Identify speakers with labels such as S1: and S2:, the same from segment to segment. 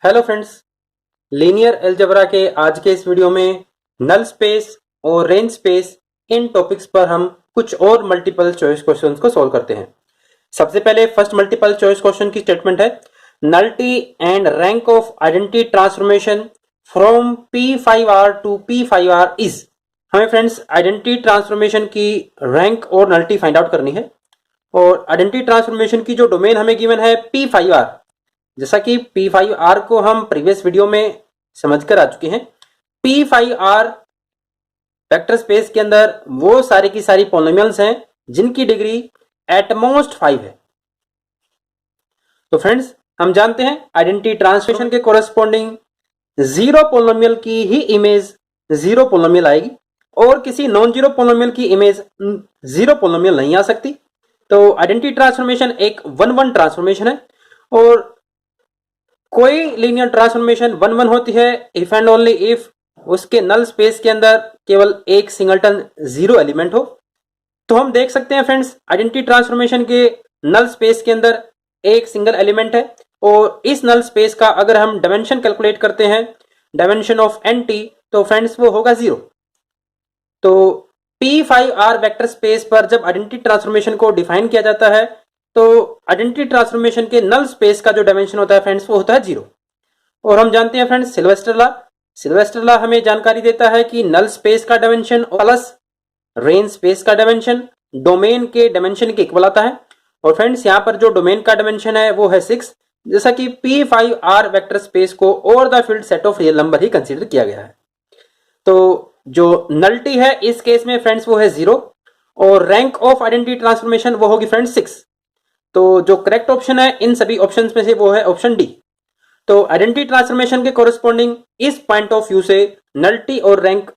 S1: Hello friends, linear algebra के आज के इस वीडियो में नल स्पेस और रेंज स्पेस इन टॉपिक्स पर हम कुछ और मल्टीपल चॉइस क्वेश्चंस को सॉल्व करते हैं। सबसे पहले फर्स्ट मल्टीपल चॉइस क्वेश्चन की स्टेटमेंट है nullity and rank of identity transformation from P5R to P5R is. हमें फ्रेंड्स आइडेंटिटी ट्रांसफॉर्मेशन की रैंक और नल्टी फाइंड आउट करनी है और आइडेंटिटी ट्रांसफॉर्मेशन की जो डोमेन हमें गिवन है P5R, जैसा कि P5R को हम प्रीवियस वीडियो में समझकर आ चुके हैं। P5R वेक्टर स्पेस के अंदर वो सारी की सारी पॉलिनोमियल्स हैं जिनकी डिग्री एटमोस्ट 5 है। तो फ्रेंड्स, हम जानते हैं आइडेंटिटी ट्रांसफॉर्मेशन के कोरेस्पॉन्डिंग जीरो पॉलिनोमियल की ही इमेज जीरो पॉलिनोमियल आएगी और किसी नॉन जीरो पॉलिनोमियल की इमेज जीरो पॉलिनोमियल नहीं आ सकती। तो आइडेंटिटी ट्रांसफॉर्मेशन एक 1-1 ट्रांसफॉर्मेशन है और कोई लीनियर ट्रांसफॉर्मेशन 1-1 होती है इफ एंड ओनली इफ उसके नल स्पेस के अंदर केवल एक सिंगलटन जीरो एलिमेंट हो। तो हम देख सकते हैं फ्रेंड्स, आइडेंटिटी ट्रांसफॉर्मेशन के नल स्पेस के अंदर एक सिंगल एलिमेंट है और इस नल स्पेस का अगर हम डायमेंशन कैलकुलेट करते हैं, डायमेंशन ऑफ एनटी, तो फ्रेंड्स वो होगा जीरो। तो P5R वेक्टर स्पेस पर जब आइडेंटिटी ट्रांसफॉर्मेशन को डिफाइन किया जाता है तो आइडेंटिटी ट्रांसफॉर्मेशन के नल स्पेस का जो डायमेंशन होता है फ्रेंड्स वो होता है जीरो। और हम जानते हैं फ्रेंड्स सिल्वेस्टर लॉ हमें जानकारी देता है कि नल स्पेस का डायमेंशन प्लस रेंज स्पेस का डायमेंशन डोमेन के डायमेंशन के इक्वल आता है। और फ्रेंड्स, यहाँ पर जो डोमेन का डायमेंशन है वो है 6, जैसा कि P5R वेक्टर स्पेस को over the field set of real number he consider किया गया है। तो जो नल्टी है इस केस में फ्रेंड्स वो है जीरो और रैंक ऑफ आइडेंटिटी ट्रांसफॉर्मेशन वो होगी फ्रेंड्स 6। तो जो करेक्ट ऑप्शन है इन सभी ऑप्शंस में से वो है ऑप्शन डी। तो आइडेंटिटी ट्रांसफॉर्मेशन के कोरेस्पॉन्डिंग इस पॉइंट ऑफ व्यू से नल्टी और रैंक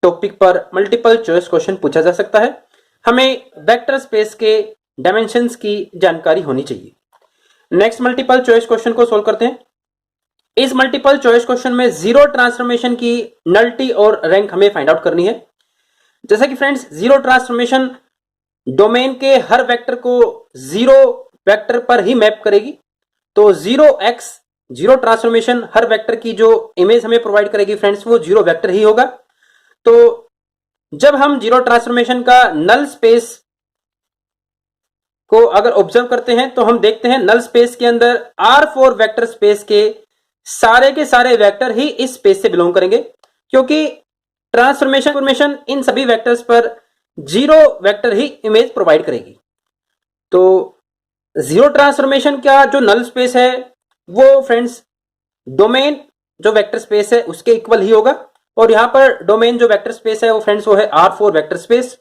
S1: टॉपिक पर मल्टीपल चॉइस क्वेश्चन पूछा जा सकता है। हमें वेक्टर स्पेस के डायमेंशंस की जानकारी होनी चाहिए। नेक्स्ट मल्टीपल चॉइस क्वेश्चन को सोल्व करते हैं। इस मल्टीपल चॉइस क्वेश्चन में जीरो ट्रांसफॉर्मेशन की नल्टी और रैंक हमें फाइंड आउट करनी है। जैसा कि फ्रेंड्स, जीरो ट्रांसफॉर्मेशन डोमेन के हर वेक्टर को जीरो वेक्टर पर ही मैप करेगी। तो जीरो ट्रांसफॉर्मेशन हर वेक्टर की जो इमेज हमें प्रोवाइड करेगी फ्रेंड्स वो जीरो वेक्टर ही होगा। तो जब हम जीरो ट्रांसफॉर्मेशन का नल स्पेस को अगर ऑब्जर्व करते हैं तो हम देखते हैं नल स्पेस के अंदर R4 वेक्टर स्पेस के सारे वेक्टर ही इस स्पेस से बिलोंग करेंगे, क्योंकि ट्रांसफॉर्मेशन इन सभी वेक्टर्स पर जीरो वेक्टर ही इमेज प्रोवाइड करेगी। तो जीरो ट्रांसफॉर्मेशन का जो नल स्पेस है वो फ्रेंड्स डोमेन जो वेक्टर स्पेस है उसके इक्वल ही होगा और यहां पर डोमेन जो वेक्टर स्पेस है वो फ्रेंड्स वो है R4 वेक्टर स्पेस।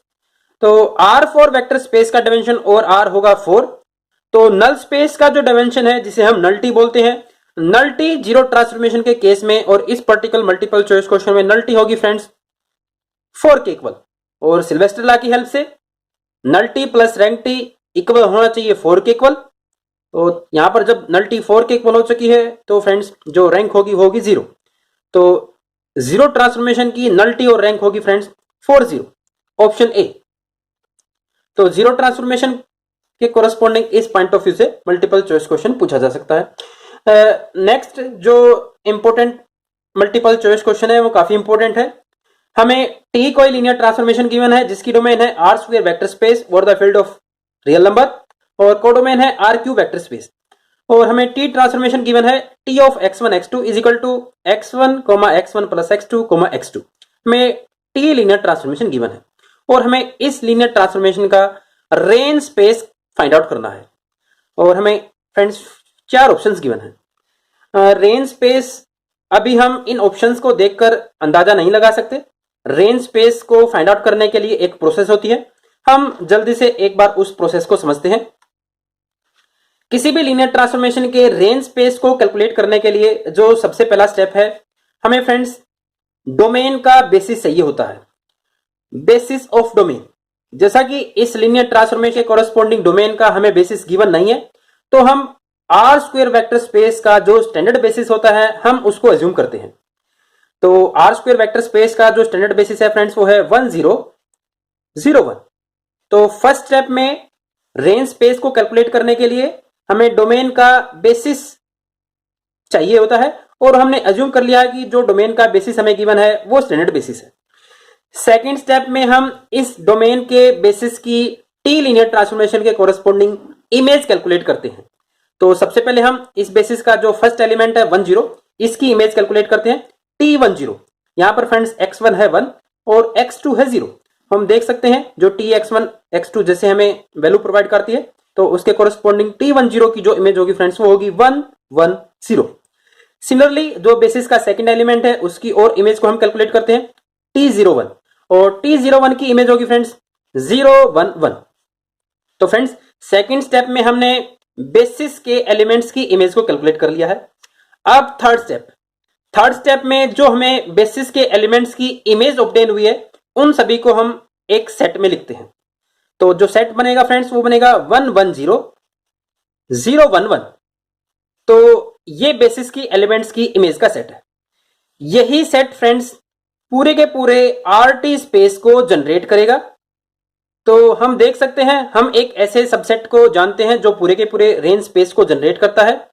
S1: तो R4 वेक्टर स्पेस का डायमेंशन और R होगा 4। तो नल स्पेस का जो डायमेंशन है जिसे हम नल्टी बोलते हैं, नल्टी जीरो ट्रांसफॉर्मेशन के केस में और इस पर्टिकुलर मल्टीपल चॉइस क्वेश्चन में नल्टी होगी फ्रेंड्स 4 के इक्वल। और सिल्वेस्टर लॉ की हेल्प से nullity plus rank T equal होना चाहिए 4 के इक्वल। तो यहां पर जब नल्टी 4 के इक्वल हो चुकी है तो फ्रेंड्स जो रैंक होगी जीरो। तो जीरो ट्रांसफॉर्मेशन की नल्टी और रैंक होगी फ्रेंड्स 4-0, ऑप्शन ए। तो जीरो ट्रांसफॉर्मेशन के कोरेस्पॉन्डिंग इस पॉइंट ऑफ व्यू से मल्टीपल चॉइस क्वेश्चन पूछा जा सकता है। नेक्स्ट जो इंपॉर्टेंट मल्टीपल चॉइस क्वेश्चन है वो काफी इंपॉर्टेंट है। हमें टी कोई लीनियर ट्रांसफॉर्मेशन गिवन है जिसकी डोमेन है R square vector space over the field of real number और कोडोमेन है R क्यूब वेक्टर स्पेस। और हमें टी ट्रांसफॉर्मेशन गिवन है T of x1 x2 is equal to x1 x1 plus x2 x2। हमें T linear transformation given है और हमें इस लीनियर ट्रांसफॉर्मेशन का रेंज स्पेस फाइंड आउट करना है। और हमें फ्रेंड्स 4 ऑप्शंस गिवन है। रेंज स्पेस अभी हम इन ऑप्शंस को देखकर अंदाजा नहीं लगा सकते। रेंज स्पेस को फाइंड आउट करने के लिए एक प्रोसेस होती है, हम जल्दी से एक बार उस प्रोसेस को समझते हैं। किसी भी लीनियर ट्रांसफॉर्मेशन के रेंज स्पेस को कैलकुलेट करने के लिए जो सबसे पहला स्टेप है, हमें फ्रेंड्स डोमेन का बेसिस चाहिए होता है, बेसिस ऑफ डोमेन। जैसा कि इस लीनियर ट्रांसफॉर्मेशन के कोरेस्पॉन्डिंग डोमेन का हमें बेसिस गिवन नहीं है, तो हम R स्क्वायर वेक्टर स्पेस का जो स्टैंडर्ड बेसिस होता है हम उसको अज्यूम करते हैं। तो R स्क्वायर वेक्टर स्पेस का जो स्टैंडर्ड बेसिस है फ्रेंड्स वो है 1 0 0 1। तो फर्स्ट स्टेप में रेंज स्पेस को कैलकुलेट करने के लिए हमें डोमेन का बेसिस चाहिए होता है और हमने अज्यूम कर लिया कि जो डोमेन का बेसिस हमें गिवन है वो स्टैंडर्ड बेसिस है। सेकेंड स्टेप में हम इस डोमेन के बेसिस की टी लीनियर ट्रांसफॉर्मेशन के कोरस्पोंडिंग इमेज कैलकुलेट करते हैं। तो सबसे पहले हम इस बेसिस का जो फर्स्ट एलिमेंट है 10, इसकी इमेज कैलकुलेट करते हैं t10। यहां पर फ्रेंड्स x1 है 1 और x2 है 0। हम देख सकते हैं जो tx1 x2 जैसे हमें वैल्यू प्रोवाइड करती है तो उसके कोरस्पोंडिंग t10 की जो इमेज होगी फ्रेंड्स वो होगी 1 1 0। सिमिलरली जो बेसिस का सेकंड एलिमेंट है उसकी और इमेज को हम कैलकुलेट करते हैं t01 और t01 की इमेज होगी फ्रेंड्स 0 1 1। तो फ्रेंड्स सेकंड स्टेप में हमने बेसिस के एलिमेंट्स की इमेज को कैलकुलेट कर लिया है। अब थर्ड स्टेप में जो हमें बेसिस के एलिमेंट्स की इमेज ऑब्टेन हुई है उन सभी को हम एक सेट में लिखते हैं। तो जो सेट बनेगा फ्रेंड्स वो बनेगा 1 1 0 0 1 1। तो ये बेसिस की एलिमेंट्स की इमेज का सेट है। यही सेट फ्रेंड्स पूरे के पूरे आरटी स्पेस को जनरेट करेगा। तो हम देख सकते हैं हम एक ऐसे सबसेट को जानते हैं जो पूरे के पूरे रेंज स्पेस को जनरेट करता है,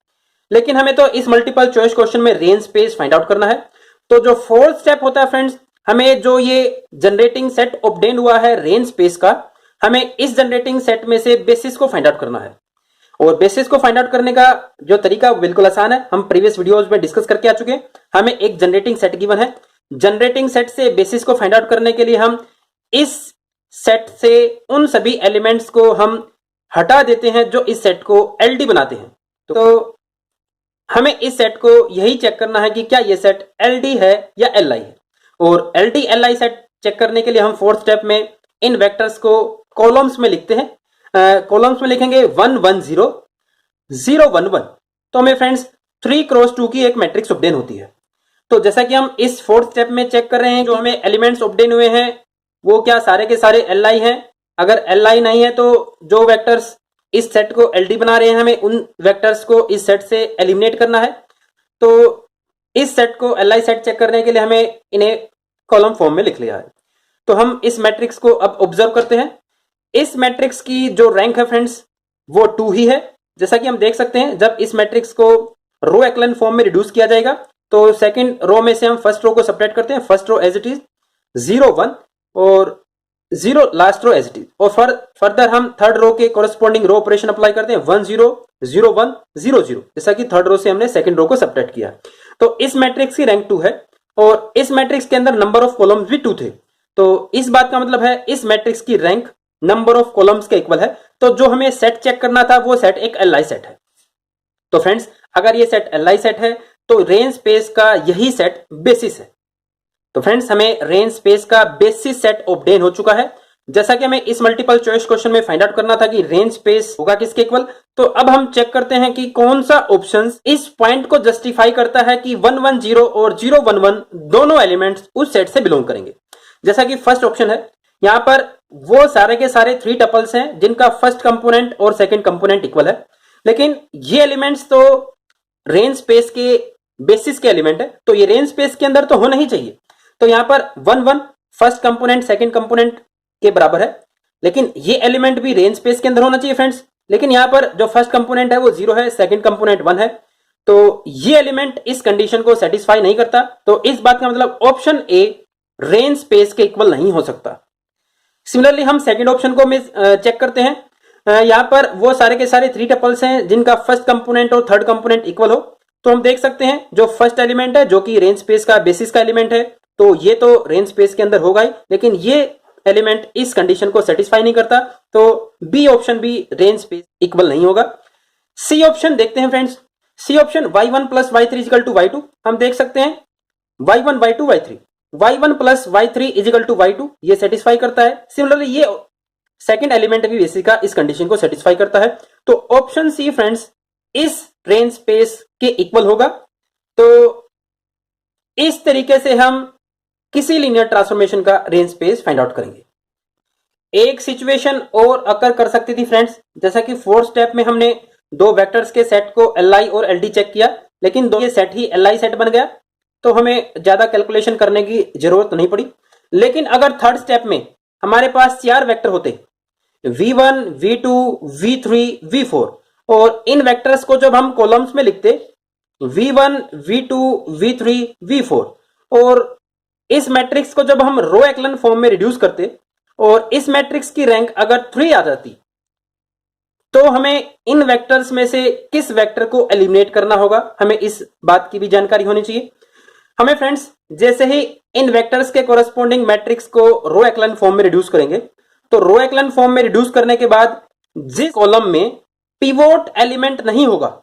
S1: लेकिन हमें तो इस मल्टीपल चॉइस क्वेश्चन में रेंज स्पेस फाइंड आउट करना है। तो जो फोर्थ स्टेप होता है फ्रेंड्स, हमें जो ये जनरेटिंग सेट ऑब्टेन हुआ है रेंज स्पेस का, हमें इस जनरेटिंग सेट में से बेसिस को फाइंड आउट करना है। और बेसिस को फाइंड आउट करने का जो तरीका बिल्कुल आसान है, हम प्रीवियस वीडियोस में डिस्कस करके आ चुके हैं। हमें एक जनरेटिंग सेट गिवन है, जनरेटिंग सेट से बेसिस को फाइंड आउट करने के लिए हम इस सेट से उन सभी एलिमेंट्स को हम हटा देते हैं जो इस सेट को एलडी बनाते हैं। तो हमें इस सेट को यही चेक करना है कि क्या ये सेट एलडी है या एलआई है। और एलडी एलआई सेट चेक करने के लिए हम फोर्थ स्टेप में इन वेक्टर्स को कॉलम्स में लिखते हैं। कॉलम्स में लिखेंगे 1 1 0 0 1 1। तो हमें फ्रेंड्स 3 क्रॉस 2 की एक मैट्रिक्स ऑब्टेन होती है। तो जैसा कि हम इस फोर्थ स्टेप में चेक कर रहे हैं जो हमें एलिमेंट्स ऑब्टेन हुए हैं वो क्या सारे के सारे एलआई हैं। अगर एलआई नहीं है तो जो वेक्टर्स इस सेट को एलडी बना रहे हैं हमें उन वेक्टर्स को इस सेट से एलिमिनेट करना है। तो इस सेट को एलआई सेट चेक करने के लिए हमें इन्हें कॉलम फॉर्म में लिख लिया है। तो हम इस मैट्रिक्स को अब ऑब्जर्व करते हैं। इस मैट्रिक्स की जो रैंक है फ्रेंड्स वो 2 ही है। जैसा कि हम देख सकते हैं जब इस मैट्रिक्स को रो एक्लन फॉर्म में रिड्यूस किया जाएगा तो सेकंड रो में से हम फर्स्ट रो को सेपरेट करते हैं। First row as it is 0 1 और 0 last row as it is. और फर्दर हम थर्ड रो के कोरस्पोंडिंग रो ऑपरेशन अप्लाई करते हैं 1 0 0 1 0 0, जैसा कि थर्ड रो से हमने सेकंड रो को सेपरेट किया। तो इस मैट्रिक्स की रैंक 2 है और इस मैट्रिक्स के अंदर नंबर ऑफ कॉलम्स भी 2 थे। तो इस बात का मतलब है इस मैट्रिक्स की रैंक नंबर ऑफ कॉलम्स के इक्वल है। तो जो हमें सेट चेक करना था वो सेट एक एलआई सेट है। तो फ्रेंड्स अगर ये सेट एलआई सेट है तो रेंज स्पेस का यही सेट बेसिस है। तो फ्रेंड्स हमें रेंज स्पेस का बेसिस सेट ऑब्टेन हो चुका है। जैसा कि हमें इस मल्टीपल चॉइस क्वेश्चन में फाइंड आउट करना था कि रेंज स्पेस होगा किसके इक्वल, तो अब हम चेक करते हैं कि कौन सा ऑप्शन इस पॉइंट को जस्टिफाई करता है कि 1 1 0 और 0 1 1 दोनों एलिमेंट्स उस सेट से बिलोंग करेंगे। जैसा कि फर्स्ट ऑप्शन है, यहां पर वो सारे के सारे 3 टपल्स हैं जिनका फर्स्ट कंपोनेंट और सेकंड कंपोनेंट इक्वल है, लेकिन ये एलिमेंट्स तो रेंज स्पेस के बेसिस के एलिमेंट है तो ये रेंज स्पेस के अंदर तो होना ही चाहिए। तो यहां पर 1 1 फर्स्ट कंपोनेंट सेकंड कंपोनेंट के बराबर है, लेकिन ये एलिमेंट भी रेंज स्पेस के अंदर होना चाहिए फ्रेंड्स। लेकिन यहां पर जो फर्स्ट कंपोनेंट है वो 0 है, सेकंड कंपोनेंट 1 है, तो ये एलिमेंट इस कंडीशन को सेटिस्फाई नहीं करता। तो इस बात का मतलब ऑप्शन ए रेंज स्पेस के इक्वल नहीं हो सकता। सिमिलरली हम सेकंड ऑप्शन को चेक करते हैं। यहां पर वो सारे के सारे 3 टपल्स हैं जिनका फर्स्ट कंपोनेंट और थर्ड कंपोनेंट इक्वल हो। तो हम देख सकते हैं जो फर्स्ट एलिमेंट है जो कि रेंज स्पेस का बेसिस का एलिमेंट है तो ये तो रेंज स्पेस के अंदर होगा ही, लेकिन ये एलिमेंट इस कंडीशन को सेटिस्फाई नहीं करता। तो बी ऑप्शन भी रेंज स्पेस इक्वल नहीं होगा। सी ऑप्शन देखते हैं friends. C option y1 plus y3 is equal to y2, हम देख सकते हैं y1 y2 y3 y1 plus y3 is equal to y2 ये सेटिस्फाई करता है। सिमिलरली ये सेकंड एलिमेंट भी बेसिस का इस कंडीशन को सेटिस्फाई करता है। तो ऑप्शन सी फ्रेंड्स इस रेंज स्पेस के इक्वल होगा। तो इस तरीके से हम किसी लीनियर ट्रांसफॉर्मेशन का रेंज स्पेस फाइंड आउट करेंगे। एक सिचुएशन और अकर कर सकती थी फ्रेंड्स, जैसा कि फोर्थ स्टेप में हमने 2 वेक्टर्स के सेट को एलआई और एलडी चेक किया, लेकिन ये सेट ही एलआई सेट बन गया तो हमें ज्यादा कैलकुलेशन करने की जरूरत नहीं पड़ी। लेकिन अगर थर्ड स्टेप में हमारे पास 4 वेक्टर होते v1 v2 v3 v4 और इन वेक्टर्स को जब हम कॉलम्स में लिखते V1, V2, V3, V4 और इस मैट्रिक्स को जब हम रो एक्लन फॉर्म में रिड्यूस करते और इस मैट्रिक्स की रैंक अगर 3 आ जाती तो हमें इन वेक्टर्स में से किस वेक्टर को एलिमिनेट करना होगा, हमें इस बात की भी जानकारी होनी चाहिए। हमें फ्रेंड्स जैसे ही इन वेक्टर्स के कोरस्पॉन्डिंग मैट्रिक्स को रो एक्लन फॉर्म में रिड्यूस करेंगे तो रो एक्लन फॉर्म में रिड्यूस करने के बाद जिस कॉलम में पिवोट एलिमेंट नहीं होगा,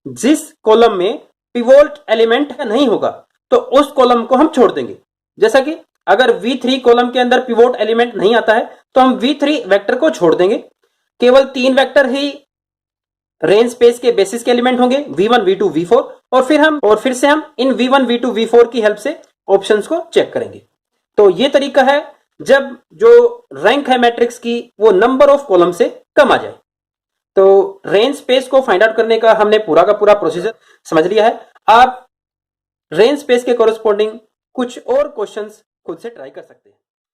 S1: जिस कॉलम में पिवोट एलिमेंट नहीं होगा तो उस कॉलम को हम छोड़ देंगे। जैसा कि अगर V3 कॉलम के अंदर पिवोट एलिमेंट नहीं आता है तो हम V3 वेक्टर को छोड़ देंगे। केवल 3 वेक्टर ही रेंज स्पेस के बेसिस के एलिमेंट होंगे V1, V2, V4 और फिर से हम इन V1, V2, V4 की हेल्प से ऑप्शंस को चेक करेंगे। तो ये तरीका है जब जो रैंक है मैट्रिक्स की वो नंबर ऑफ कॉलम से कम आ जाए। तो रेंज स्पेस को फाइंड आउट करने का हमने पूरा का पूरा प्रोसीजर समझ लिया है। आप रेंज स्पेस के कोरस्पॉन्डिंग कुछ और क्वेश्चंस खुद से ट्राई कर सकते हैं।